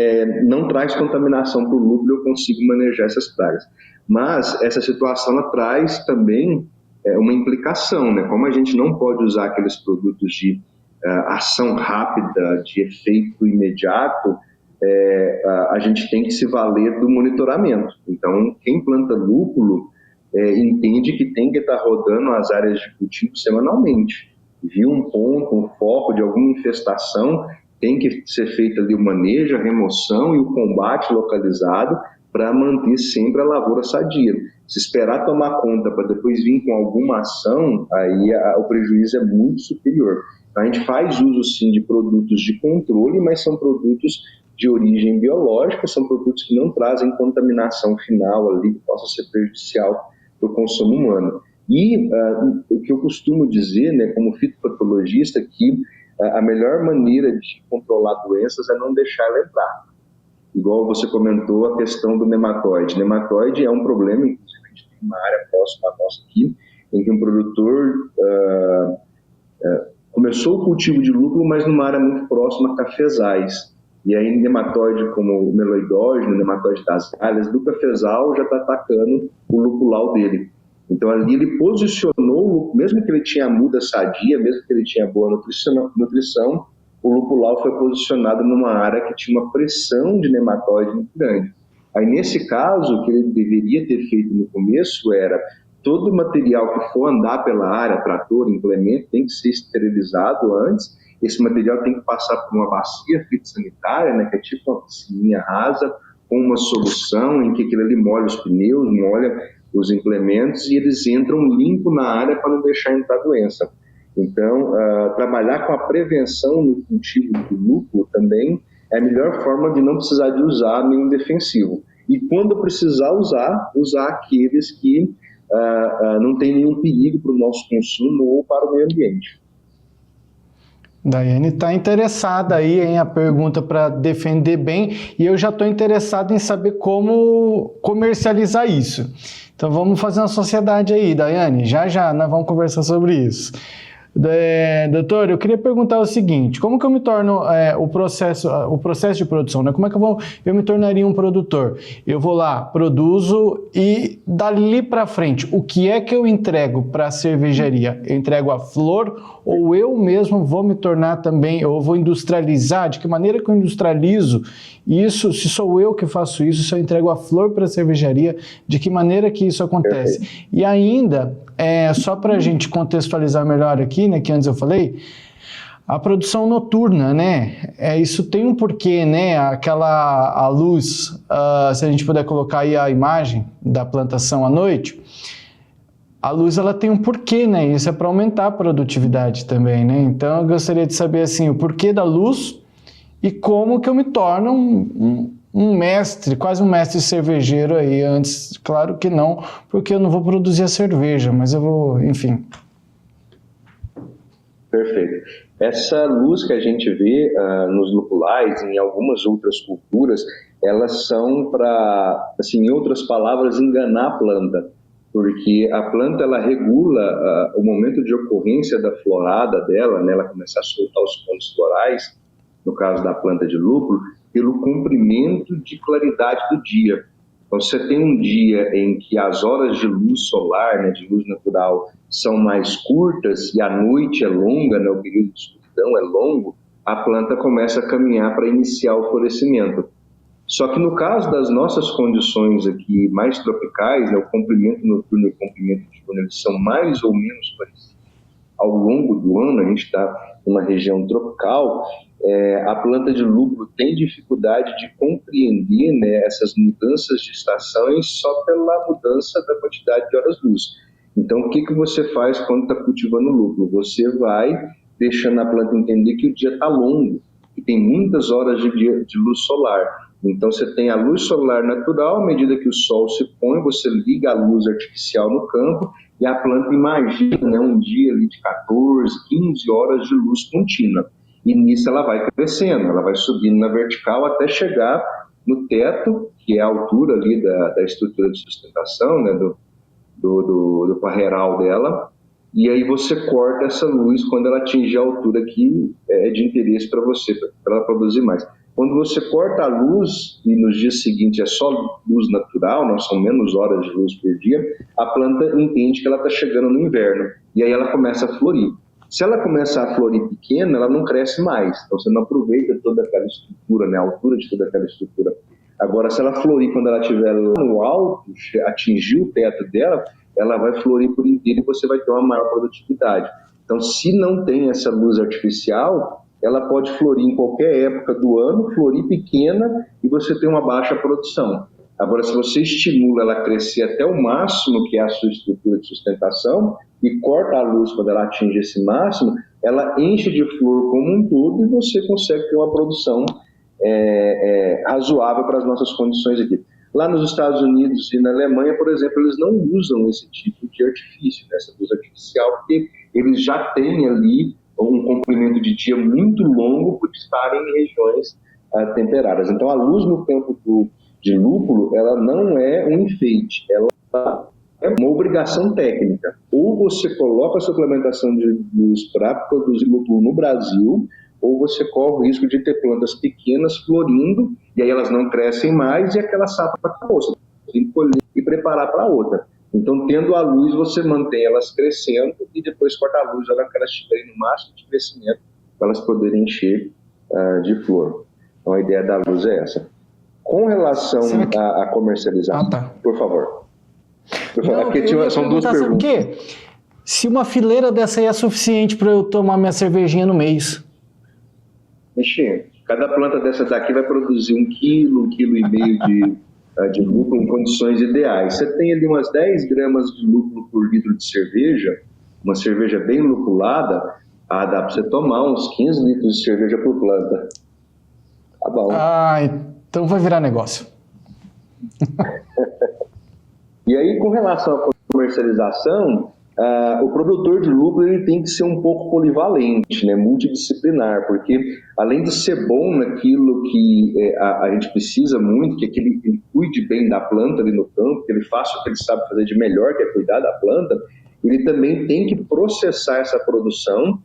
não traz contaminação para o lúpulo, eu consigo manejar essas pragas. Mas essa situação ela traz também uma implicação, né? Como a gente não pode usar aqueles produtos de ação rápida, de efeito imediato, a gente tem que se valer do monitoramento. Então, quem planta lúpulo entende que tem que estar rodando as áreas de cultivo semanalmente. Viu um ponto, um foco de alguma infestação, tem que ser feita ali o manejo, a remoção e o combate localizado para manter sempre a lavoura sadia. Se esperar tomar conta para depois vir com alguma ação, aí o prejuízo é muito superior. A gente faz uso sim de produtos de controle, mas são produtos de origem biológica, são produtos que não trazem contaminação final ali que possa ser prejudicial para o consumo humano. E o que eu costumo dizer, né, como fitopatologista, que a melhor maneira de controlar doenças é não deixar ela entrar. Igual você comentou a questão do nematóide. Nematóide é um problema, inclusive a gente tem uma área próxima à nossa aqui, em que um produtor começou o cultivo de lúpulo, mas numa área muito próxima a cafezais. E aí nematóide como o meloidógeno, nematóide das galhas, do cafezal já está atacando o lupular dele. Então ali ele posicionou, mesmo que ele tinha muda sadia, mesmo que ele tinha boa nutrição, o lupular foi posicionado numa área que tinha uma pressão de nematóide muito grande. Aí nesse caso, o que ele deveria ter feito no começo era todo o material que for andar pela área, trator, implemento, tem que ser esterilizado antes. Esse material tem que passar por uma bacia fitossanitária, né, que é tipo uma piscininha rasa, com uma solução em que aquilo ali molha os pneus, molha os implementos e eles entram limpo na área para não deixar entrar doença. Então, trabalhar com a prevenção no cultivo do lúpulo também é a melhor forma de não precisar de usar nenhum defensivo. E quando precisar usar aqueles que não tem nenhum perigo para o nosso consumo ou para o meio ambiente. Daiane está interessada aí em a pergunta para defender bem e eu já estou interessado em saber como comercializar isso. Então vamos fazer uma sociedade aí, Daiane, já nós vamos conversar sobre isso. Doutor, eu queria perguntar o seguinte, como que eu me torno o processo de produção, né? Como é que eu me tornaria um produtor? Eu vou lá, produzo e dali para frente, o que é que eu entrego para a cervejaria? Eu entrego a flor ou eu mesmo vou me tornar também, eu vou industrializar? De que maneira que eu industrializo isso? Se sou eu que faço isso, se eu entrego a flor para a cervejaria, de que maneira que isso acontece? E ainda, só para a gente contextualizar melhor aqui, né, que antes eu falei, a produção noturna, né, isso tem um porquê, né, a luz, se a gente puder colocar aí a imagem da plantação à noite, a luz ela tem um porquê, né, isso é para aumentar a produtividade também, né, então eu gostaria de saber, assim, o porquê da luz e como que eu me torno um mestre, quase um mestre cervejeiro aí, antes, claro que não, porque eu não vou produzir a cerveja, mas eu vou, enfim. Perfeito. Essa luz que a gente vê nos lupulais, em algumas outras culturas, elas são para, assim, em outras palavras, enganar a planta, porque a planta ela regula o momento de ocorrência da florada dela, né, ela começa a soltar os pontos florais, no caso da planta de lúpulo, pelo comprimento de claridade do dia. Então, você tem um dia em que as horas de luz solar, né, de luz natural, são mais curtas e a noite é longa, né, o período de escuridão é longo, a planta começa a caminhar para iniciar o florescimento. Só que no caso das nossas condições aqui mais tropicais, né, o comprimento noturno e o comprimento diurno, eles são mais ou menos parecidos. Ao longo do ano, a gente está numa região tropical, a planta de lúpulo tem dificuldade de compreender, né, essas mudanças de estações só pela mudança da quantidade de horas-luz. Então, o que você faz quando está cultivando lúpulo? Você vai deixando a planta entender que o dia está longo, que tem muitas horas de luz solar. Então, você tem a luz solar natural, à medida que o sol se põe, você liga a luz artificial no campo e a planta imagina, né, um dia ali de 14, 15 horas de luz contínua. E nisso ela vai crescendo, ela vai subindo na vertical até chegar no teto, que é a altura ali da estrutura de sustentação, né, do parreiral dela, e aí você corta essa luz quando ela atingir a altura que é de interesse para você, para ela produzir mais. Quando você corta a luz e nos dias seguintes é só luz natural, não são menos horas de luz por dia, a planta entende que ela está chegando no inverno, e aí ela começa a florir. Se ela começar a florir pequena, ela não cresce mais, então você não aproveita toda aquela estrutura, né, a altura de toda aquela estrutura. Agora, se ela florir quando ela estiver lá no alto, atingir o teto dela, ela vai florir por inteiro e você vai ter uma maior produtividade. Então, se não tem essa luz artificial, ela pode florir em qualquer época do ano, florir pequena e você tem uma baixa produção. Agora, se você estimula ela a crescer até o máximo, que é a sua estrutura de sustentação, e corta a luz quando ela atinge esse máximo, ela enche de flor como um todo e você consegue ter uma produção razoável para as nossas condições aqui. Lá nos Estados Unidos e na Alemanha, por exemplo, eles não usam esse tipo de artifício, né, essa luz artificial, porque eles já têm ali um comprimento de dia muito longo por estarem em regiões temperadas. Então, a luz no campo de lúpulo, ela não é um enfeite, ela é uma obrigação técnica. Ou você coloca a suplementação de luz para produzir lúpulo no Brasil, ou você corre o risco de ter plantas pequenas florindo, e aí elas não crescem mais, e aquela safra acabou. Você tem que colher e preparar para outra. Então, tendo a luz, você mantém elas crescendo, e depois corta a luz, ela que elas estiverem no máximo de crescimento, para elas poderem encher de flor. Então, a ideia da luz é essa. Com relação à comercialização, por favor. Não, aqui são duas perguntas. Sabe o quê? Se uma fileira dessa aí é suficiente para eu tomar minha cervejinha no mês. Mexendo. Cada planta dessa daqui vai produzir 1 quilo, 1,5 quilo de lúpulo em condições ideais. Você tem ali umas 10 gramas de lúpulo por litro de cerveja, uma cerveja bem lupulada, dá para você tomar uns 15 litros de cerveja por planta. Tá bom. Então vai virar negócio. E aí, com relação à comercialização, o produtor de lúpulo ele tem que ser um pouco polivalente, né, multidisciplinar, porque além de ser bom naquilo que a gente precisa muito, que ele cuide bem da planta ali no campo, que ele faça o que ele sabe fazer de melhor, que é cuidar da planta, ele também tem que processar essa produção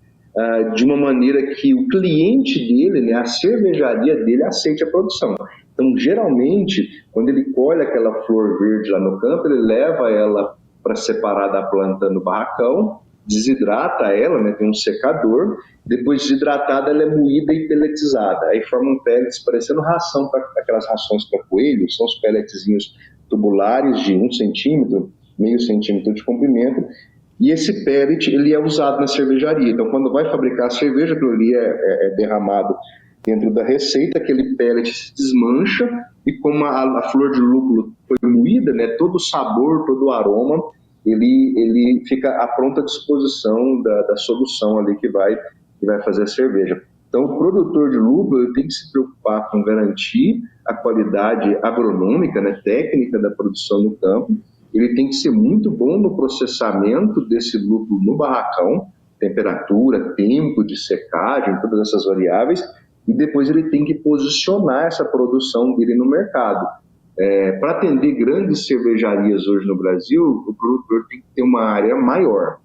de uma maneira que o cliente dele, né, a cervejaria dele, aceite a produção. Então, geralmente, quando ele colhe aquela flor verde lá no campo, ele leva ela para separar da planta no barracão, desidrata ela, né, tem um secador, depois desidratada ela é moída e pelletizada, aí formam pellets parecendo ração, aquelas rações para coelho, são os pelletzinhos tubulares de 1 centímetro, meio centímetro de comprimento, e esse pellet ele é usado na cervejaria. Então, quando vai fabricar a cerveja, aquilo ali é derramado dentro da receita, aquele pellet se desmancha e como a flor de lúpulo foi moída, né, todo o sabor, todo o aroma, ele fica à pronta disposição da solução ali que vai fazer a cerveja. Então, o produtor de lúpulo ele tem que se preocupar com garantir a qualidade agronômica, né, técnica da produção no campo. Ele tem que ser muito bom no processamento desse lúpulo no barracão, temperatura, tempo de secagem, todas essas variáveis, e depois ele tem que posicionar essa produção dele no mercado. Para atender grandes cervejarias hoje no Brasil, o produtor tem que ter uma área maior.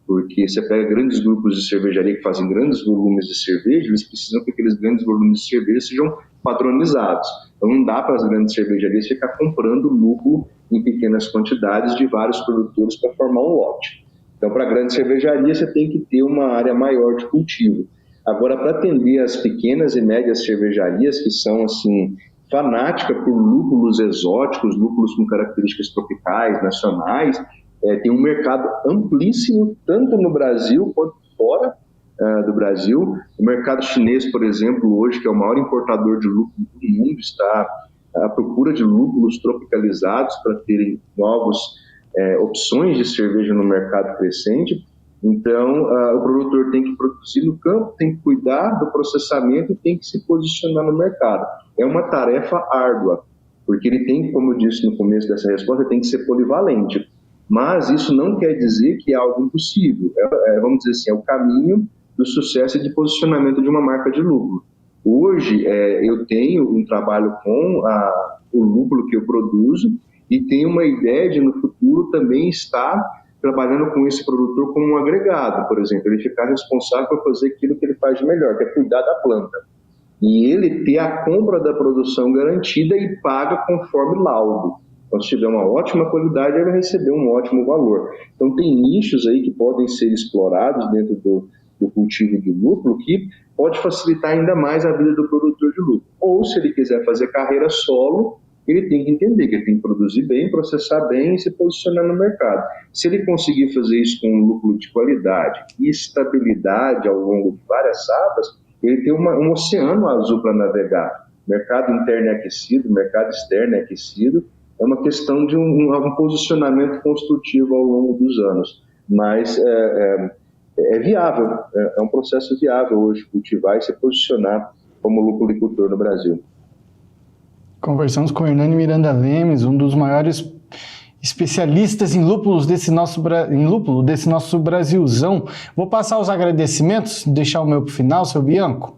porque você pega grandes grupos de cervejaria que fazem grandes volumes de cerveja, eles precisam que aqueles grandes volumes de cerveja sejam padronizados. Então não dá para as grandes cervejarias ficar comprando lúpulo em pequenas quantidades de vários produtores para formar um lote. Então, para a grande cervejaria, você tem que ter uma área maior de cultivo. Agora, para atender as pequenas e médias cervejarias, que são, assim, fanáticas por lúpulos exóticos, lúpulos com características tropicais, nacionais, tem um mercado amplíssimo, tanto no Brasil quanto fora do Brasil. O mercado chinês, por exemplo, hoje, que é o maior importador de lúpulo do mundo, está à procura de lúpulos tropicalizados para terem novas opções de cerveja no mercado crescente. Então, o produtor tem que produzir no campo, tem que cuidar do processamento e tem que se posicionar no mercado. É uma tarefa árdua, porque ele tem, como eu disse no começo dessa resposta, tem que ser polivalente. Mas isso não quer dizer que é algo impossível. Vamos dizer assim, é o caminho do sucesso e de posicionamento de uma marca de lúpulo. Hoje, eu tenho um trabalho com o lúpulo que eu produzo e tenho uma ideia de, no futuro, também estar trabalhando com esse produtor como um agregado, por exemplo, ele ficar responsável por fazer aquilo que ele faz de melhor, que é cuidar da planta. E ele ter a compra da produção garantida e paga conforme laudo. Então, se tiver uma ótima qualidade, ele vai receber um ótimo valor. Então, tem nichos aí que podem ser explorados dentro do cultivo de lúpulo que pode facilitar ainda mais a vida do produtor de lúpulo. Ou, se ele quiser fazer carreira solo, ele tem que entender que ele tem que produzir bem, processar bem e se posicionar no mercado. Se ele conseguir fazer isso com um lúpulo de qualidade e estabilidade ao longo de várias safras, ele tem um oceano azul para navegar. Mercado interno é aquecido, mercado externo é aquecido. É uma questão de um posicionamento construtivo ao longo dos anos. Mas é viável, é um processo viável hoje cultivar e se posicionar como lupulicultor no Brasil. Conversamos com o Hernani Miranda Lemes, um dos maiores especialistas em lúpulo desse nosso Brasilzão. Vou passar os agradecimentos, deixar o meu para o final, seu Bianco.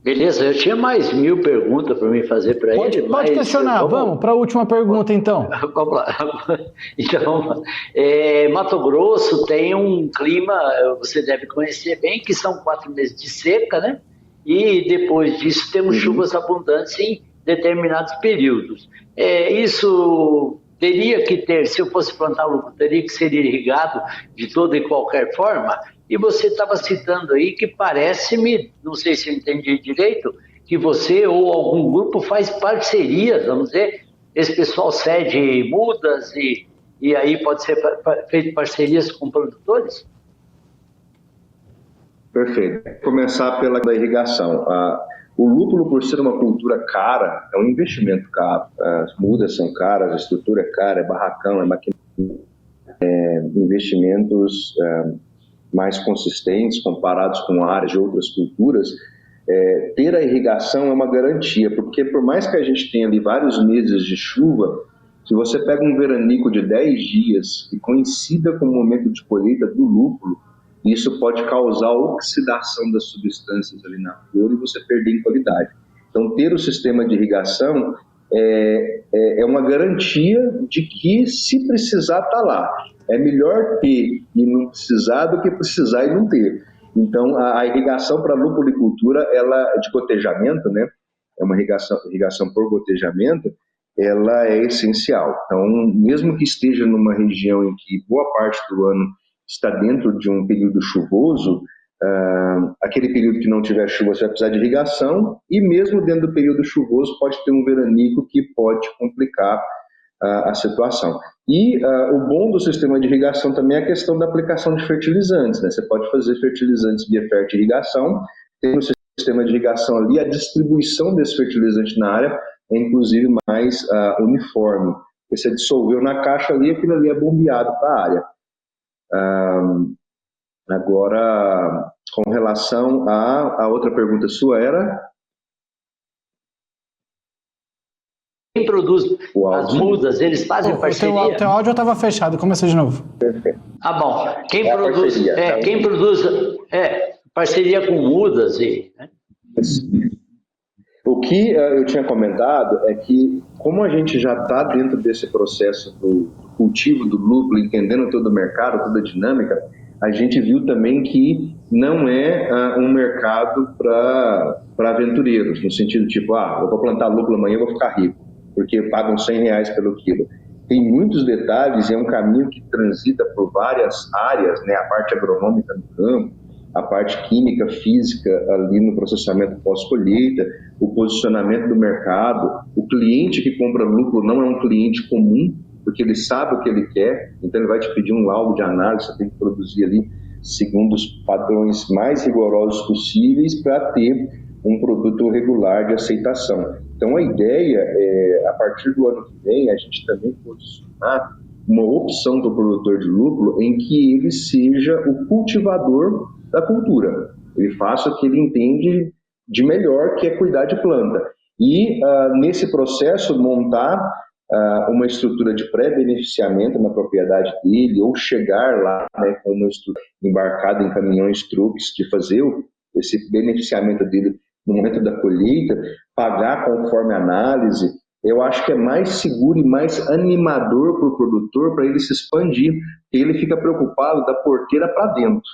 Beleza, eu tinha mais 1000 perguntas para me fazer para ele. Pode questionar, vamos para a última pergunta então. Vamos lá. Então, Mato Grosso tem um clima, você deve conhecer bem, que são 4 meses de seca, né? E depois disso temos chuvas abundantes em determinados períodos. Isso teria que ter, se eu fosse plantar lúpulo, teria que ser irrigado de toda e qualquer forma. E você estava citando aí que parece-me, não sei se eu entendi direito, que você ou algum grupo faz parcerias, vamos dizer, esse pessoal cede mudas e aí pode ser feito parcerias com produtores? Perfeito. Vou começar pela irrigação. O lúpulo, por ser uma cultura cara, é um investimento caro. As mudas são caras, a estrutura é cara, é barracão, é maquinário, investimentos mais consistentes comparados com áreas de outras culturas. Ter a irrigação é uma garantia, porque por mais que a gente tenha ali vários meses de chuva, se você pega um veranico de 10 dias que coincida com o momento de colheita do lúpulo, isso pode causar oxidação das substâncias ali na flor e você perder em qualidade. Então, ter o sistema de irrigação é uma garantia de que, se precisar, está lá. É melhor ter e não precisar do que precisar e não ter. Então, a irrigação para a lupulicultura, ela de gotejamento, né? É uma irrigação por gotejamento, ela é essencial. Então, mesmo que esteja numa região em que boa parte do ano está dentro de um período chuvoso, aquele período que não tiver chuva você vai precisar de irrigação, e mesmo dentro do período chuvoso pode ter um veranico que pode complicar a situação. E o bom do sistema de irrigação também é a questão da aplicação de fertilizantes, né? Você pode fazer fertilizantes via fertirrigação, tem no sistema de irrigação ali a distribuição desse fertilizante na área é inclusive mais uniforme. Você dissolveu na caixa ali, aquilo ali é bombeado para a área. Agora, com relação a outra pergunta sua era? Quem produz as mudas, eles fazem parceria? O teu áudio estava fechado, começa de novo. Perfeito. Bom. Quem produz parceria com mudas né? O que eu tinha comentado é que, como a gente já está dentro desse processo do cultivo do lúpulo, entendendo todo o mercado, toda a dinâmica, a gente viu também que não é um mercado para aventureiros, no sentido tipo, eu vou plantar lúpulo amanhã e vou ficar rico, porque pagam R$100 pelo quilo. Tem muitos detalhes, é um caminho que transita por várias áreas, né? A parte agronômica no campo, a parte química, física ali no processamento pós-colheita, o posicionamento do mercado. O cliente que compra lúpulo não é um cliente comum, porque ele sabe o que ele quer, então ele vai te pedir um laudo de análise, você tem que produzir ali segundo os padrões mais rigorosos possíveis para ter um produto regular de aceitação. Então a ideia é, a partir do ano que vem, a gente também posicionar uma opção para o produtor de lúpulo em que ele seja o cultivador da cultura. Ele faça o que ele entende de melhor, que é cuidar de planta. E nesse processo montar uma estrutura de pré-beneficiamento na propriedade dele, ou chegar lá, né, com uma estrutura embarcada em caminhões, truques, de fazer esse beneficiamento dele no momento da colheita, pagar conforme análise. Eu acho que é mais seguro e mais animador para o produtor, para ele se expandir, porque ele fica preocupado da porteira para dentro.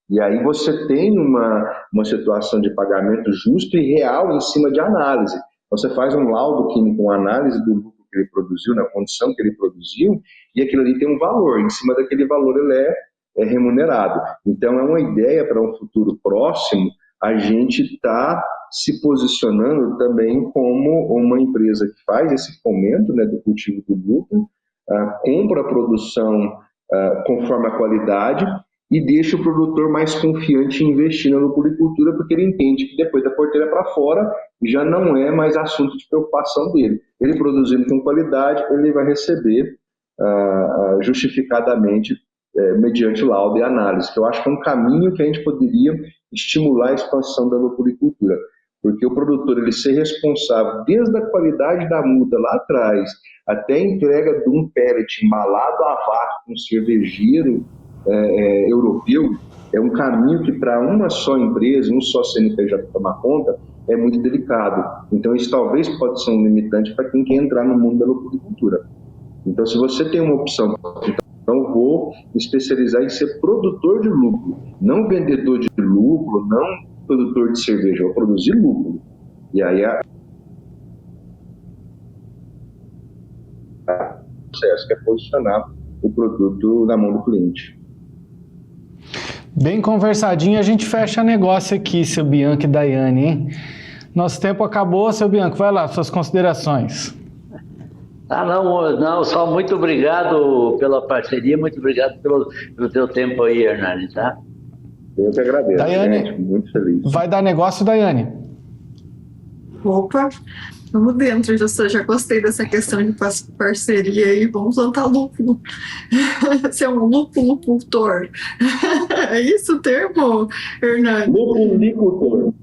E aí você tem uma situação de pagamento justo e real em cima de análise. Você faz um laudo químico, uma análise do lucro que ele produziu, na condição que ele produziu, e aquilo ali tem um valor. Em cima daquele valor ele é remunerado. Então é uma ideia para um futuro próximo a gente está se posicionando também como uma empresa que faz esse fomento, né, do cultivo do lúpulo, compra a produção conforme a qualidade e deixa o produtor mais confiante em investir na lupulicultura, porque ele entende que depois da porteira para fora já não é mais assunto de preocupação dele. Ele produzindo com qualidade, ele vai receber justificadamente mediante laudo e análise, que eu acho que é um caminho que a gente poderia estimular a expansão da lupulicultura, porque o produtor ele ser responsável desde a qualidade da muda lá atrás até a entrega de um pellet embalado a vácuo com um cervejeiro europeu, é um caminho que para uma só empresa, um só CNPJ tomar conta, é muito delicado. Então isso talvez pode ser um limitante para quem quer entrar no mundo da lupulicultura. Então se você tem uma opção, então vou me especializar em ser produtor de lúpulo, não vendedor de lúpulo, não produtor de cerveja, vou produzir lúpulo. E aí o processo que é posicionar o produto na mão do cliente. Bem conversadinho, a gente fecha negócio aqui, seu Bianco e Daiane, hein? Nosso tempo acabou, seu Bianco, vai lá, suas considerações. Não, só muito obrigado pela parceria, muito obrigado pelo teu tempo aí, Hernani, tá? Eu que agradeço, Daiane, gente, muito feliz. Vai dar negócio, Daiane? Opa, vamos dentro, já gostei dessa questão de parceria aí, vamos plantar lúpulo. Você é um lupulicultor. É isso o termo, Hernani? Lupulicultor.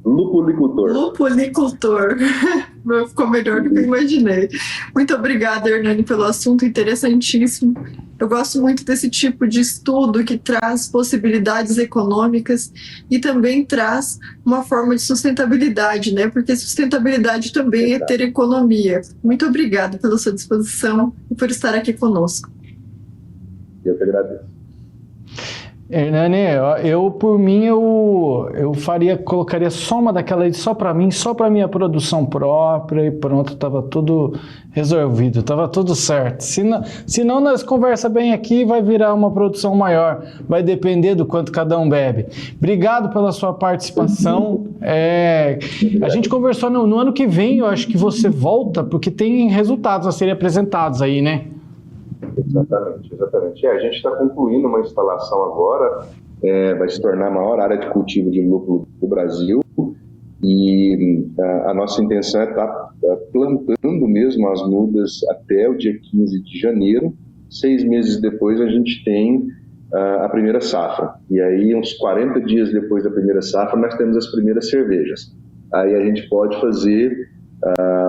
Lupulicultor. Ficou melhor do que eu imaginei. Muito obrigada, Hernani, pelo assunto interessantíssimo. Eu gosto muito desse tipo de estudo que traz possibilidades econômicas e também traz uma forma de sustentabilidade, né? Porque sustentabilidade também é ter economia. Muito obrigada pela sua disposição e por estar aqui conosco. Eu que agradeço. Hernani, eu por mim, colocaria só uma daquela aí só para mim, só para minha produção própria e pronto, tava tudo resolvido, tava tudo certo. Se não nós conversa bem aqui, vai virar uma produção maior, vai depender do quanto cada um bebe. Obrigado pela sua participação. A gente conversou no ano que vem, eu acho que você volta, porque tem resultados a serem apresentados aí, né? Exatamente. A gente está concluindo uma instalação agora, vai se tornar a maior área de cultivo de lúpulo do Brasil, e a nossa intenção é estar plantando mesmo as mudas até o dia 15 de janeiro. 6 meses depois a gente tem a primeira safra, e aí uns 40 dias depois da primeira safra nós temos as primeiras cervejas. Aí a gente pode fazer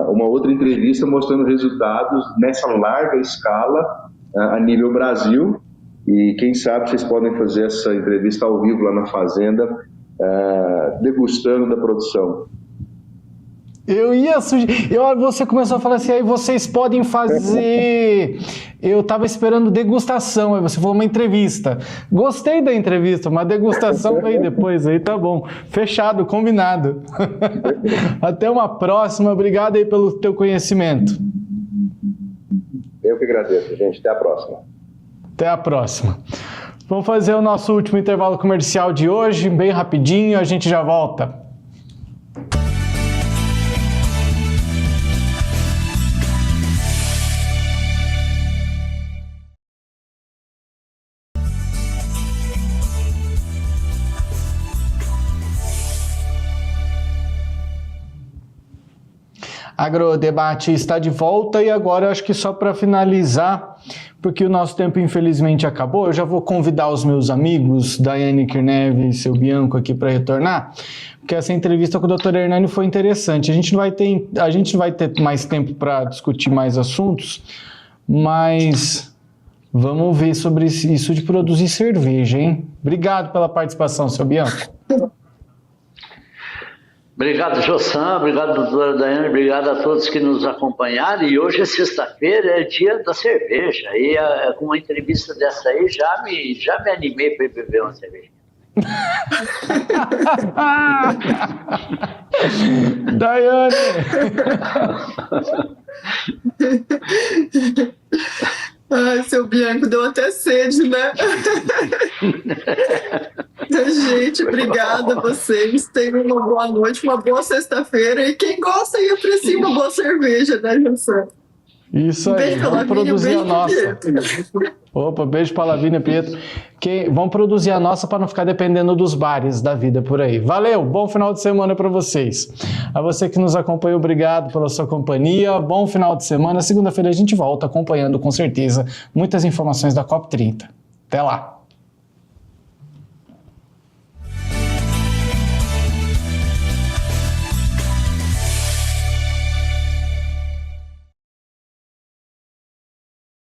uma outra entrevista mostrando resultados nessa larga escala a nível Brasil, e quem sabe vocês podem fazer essa entrevista ao vivo lá na fazenda, degustando da produção. Você começou a falar assim, aí vocês podem fazer. Eu tava esperando degustação, aí você falou uma entrevista. Gostei da entrevista, mas degustação veio depois, aí tá bom. Fechado, combinado. Até uma próxima, obrigado aí pelo teu conhecimento. Eu que agradeço, gente. Até a próxima. Até a próxima. Vamos fazer o nosso último intervalo comercial de hoje, bem rapidinho, a gente já volta. Agrodebate está de volta e agora eu acho que só para finalizar, porque o nosso tempo infelizmente acabou, eu já vou convidar os meus amigos, Daiane Kirnev e seu Bianco aqui para retornar, porque essa entrevista com o Dr. Hernani foi interessante. A gente não vai ter mais tempo para discutir mais assuntos, mas vamos ver sobre isso de produzir cerveja, hein? Obrigado pela participação, seu Bianco. Obrigado, Jossan, obrigado, doutora Daiane, obrigado a todos que nos acompanharam. E hoje é sexta-feira, é dia da cerveja. E com uma entrevista dessa aí, já me animei para beber uma cerveja. Daiane! Ai, seu Bianco, deu até sede, né? Gente, obrigada a vocês. Tenham uma boa noite, uma boa sexta-feira. E quem gosta aí aprecia uma boa cerveja, né, José? Isso aí, vamos produzir a nossa. Opa, beijo para a Lavínia Pietro. Vamos produzir a nossa para não ficar dependendo dos bares da vida por aí. Valeu, bom final de semana para vocês. A você que nos acompanhou, obrigado pela sua companhia. Bom final de semana. Segunda-feira a gente volta acompanhando com certeza muitas informações da COP30. Até lá.